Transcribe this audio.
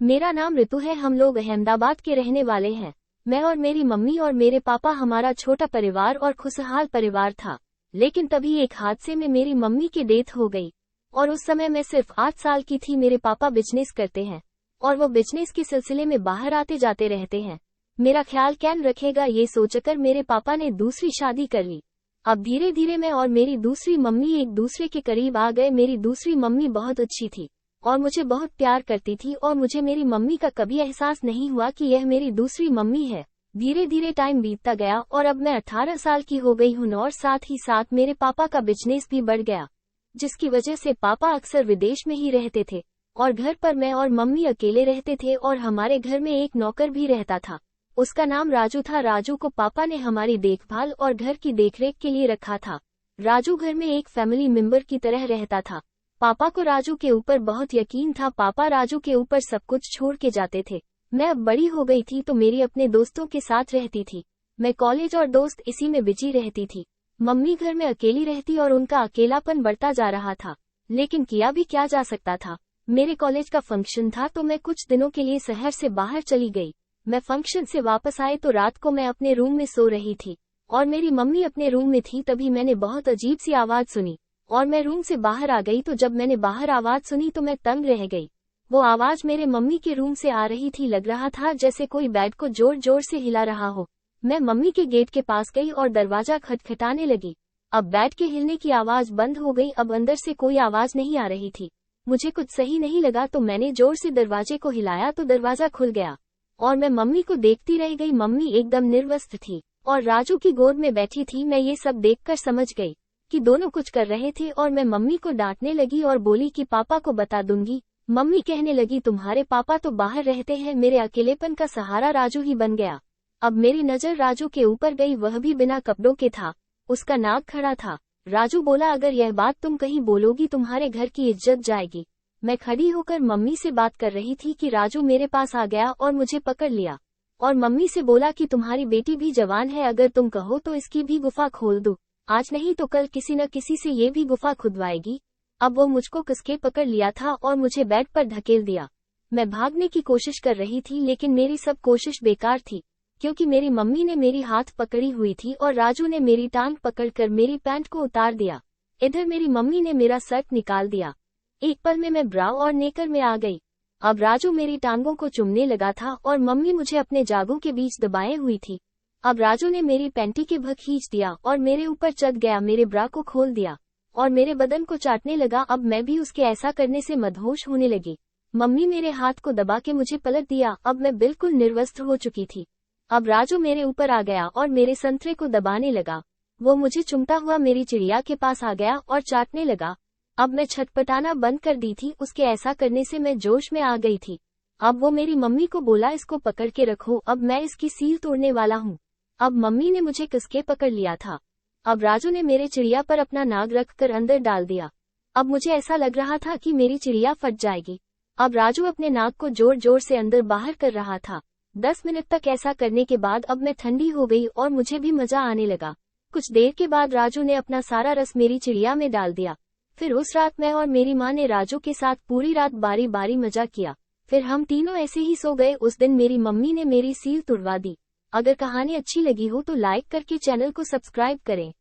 मेरा नाम ऋतु है। हम लोग अहमदाबाद के रहने वाले हैं। मैं और मेरी मम्मी और मेरे पापा, हमारा छोटा परिवार और खुशहाल परिवार था। लेकिन तभी एक हादसे में मेरी मम्मी की डेथ हो गई और उस समय मैं सिर्फ 8 साल की थी। मेरे पापा बिजनेस करते हैं और वो बिजनेस के सिलसिले में बाहर आते जाते रहते हैं। मेरा ख्याल कौन रखेगा, ये सोचकर मेरे पापा ने दूसरी शादी कर ली। अब धीरे धीरे मैं और मेरी दूसरी मम्मी एक दूसरे के करीब आ गए। मेरी दूसरी मम्मी बहुत अच्छी थी और मुझे बहुत प्यार करती थी और मुझे मेरी मम्मी का कभी एहसास नहीं हुआ कि यह मेरी दूसरी मम्मी है। धीरे धीरे टाइम बीतता गया और अब मैं 18 साल की हो गई हूँ और साथ ही साथ मेरे पापा का बिजनेस भी बढ़ गया, जिसकी वजह से पापा अक्सर विदेश में ही रहते थे और घर पर मैं और मम्मी अकेले रहते थे। और हमारे घर में एक नौकर भी रहता था, उसका नाम राजू था। राजू को पापा ने हमारी देखभाल और घर की देखरेख के लिए रखा था। राजू घर में एक फैमिली मेंबर की तरह रहता था। पापा को राजू के ऊपर बहुत यकीन था। पापा राजू के ऊपर सब कुछ छोड़ के जाते थे। मैं अब बड़ी हो गई थी तो मेरी अपने दोस्तों के साथ रहती थी। मैं कॉलेज और दोस्त इसी में बिजी रहती थी। मम्मी घर में अकेली रहती और उनका अकेलापन बढ़ता जा रहा था। लेकिन किया भी क्या जा सकता था। मेरे कॉलेज का फंक्शन था तो मैं कुछ दिनों के लिए शहर से बाहर चली गई। मैं फंक्शन से वापस आए तो रात को मैं अपने रूम में सो रही थी और मेरी मम्मी अपने रूम में थी। तभी मैंने बहुत अजीब सी आवाज सुनी और मैं रूम से बाहर आ गई। तो जब मैंने बाहर आवाज सुनी तो मैं तंग रह गई। वो आवाज मेरे मम्मी के रूम से आ रही थी। लग रहा था जैसे कोई बेड को जोर जोर से हिला रहा हो। मैं मम्मी के गेट के पास गई और दरवाजा खटखटाने लगी। अब बेड के हिलने की आवाज बंद हो गई। अब अंदर से कोई आवाज नहीं आ रही थी। मुझे कुछ सही नहीं लगा तो मैंने जोर से दरवाजे को हिलाया तो दरवाजा खुल गया और मैं मम्मी को देखती रह गई। मम्मी एकदम निर्वस्त्र थी और राजू की गोद में बैठी थी। मैं ये सब देखकर समझ गई कि दोनों कुछ कर रहे थे और मैं मम्मी को डांटने लगी और बोली कि पापा को बता दूंगी। मम्मी कहने लगी तुम्हारे पापा तो बाहर रहते हैं। मेरे अकेलेपन का सहारा राजू ही बन गया। अब मेरी नजर राजू के ऊपर गई, वह भी बिना कपड़ों के था, उसका नाक खड़ा था। राजू बोला अगर यह बात तुम कहीं बोलोगी तुम्हारे घर की इज्जत जाएगी। मैं खड़ी होकर मम्मी से बात कर रही थी कि राजू मेरे पास आ गया और मुझे पकड़ लिया और मम्मी से बोला कि तुम्हारी बेटी भी जवान है, अगर तुम कहो तो इसकी भी गुफा खोल दो। आज नहीं तो कल किसी न किसी से ये भी गुफा खुदवाएगी। अब वो मुझको कसके पकड़ लिया था और मुझे बेड पर धकेल दिया। मैं भागने की कोशिश कर रही थी लेकिन मेरी सब कोशिश बेकार थी क्योंकि मेरी मम्मी ने मेरी हाथ पकड़ी हुई थी और राजू ने मेरी टांग पकड़कर मेरी पैंट को उतार दिया। इधर मेरी मम्मी ने मेरा शर्ट निकाल दिया। एक पल में मैं ब्रा और नेकर में आ गई। अब राजू मेरी टांगों को चूमने लगा था और मम्मी मुझे अपने जागों के बीच दबाए हुई थी। अब राजू ने मेरी पैंटी के भग खींच दिया और मेरे ऊपर चढ़ गया, मेरे ब्रा को खोल दिया और मेरे बदन को चाटने लगा। अब मैं भी उसके ऐसा करने से मदहोश होने लगी। मम्मी मेरे हाथ को दबा के मुझे पलट दिया। अब मैं बिल्कुल निर्वस्त्र हो चुकी थी। अब राजू मेरे ऊपर आ गया और मेरे संतरे को दबाने लगा। वो मुझे चुमता हुआ मेरी चिड़िया के पास आ गया और चाटने लगा। अब मैं छटपटाना बंद कर दी थी, उसके ऐसा करने से मैं जोश में आ गई थी। अब वो मेरी मम्मी को बोला इसको पकड़ के रखो, अब मैं इसकी सील तोड़ने वाला हूँ। अब मम्मी ने मुझे कसके पकड़ लिया था। अब राजू ने मेरे चिड़िया पर अपना नाग रखकर अंदर डाल दिया। अब मुझे ऐसा लग रहा था कि मेरी चिड़िया फट जाएगी। अब राजू अपने नाग को जोर जोर से अंदर बाहर कर रहा था। 10 मिनट तक ऐसा करने के बाद अब मैं ठंडी हो गई और मुझे भी मजा आने लगा। कुछ देर के बाद राजू ने अपना सारा रस मेरी चिड़िया में डाल दिया। फिर उस रात मैं और मेरी माँ ने राजू के साथ पूरी रात बारी बारी मजा किया। फिर हम तीनों ऐसे ही सो गए। उस दिन मेरी मम्मी ने मेरी सील तुड़वा दी। अगर कहानी अच्छी लगी हो तो लाइक करके चैनल को सब्सक्राइब करें।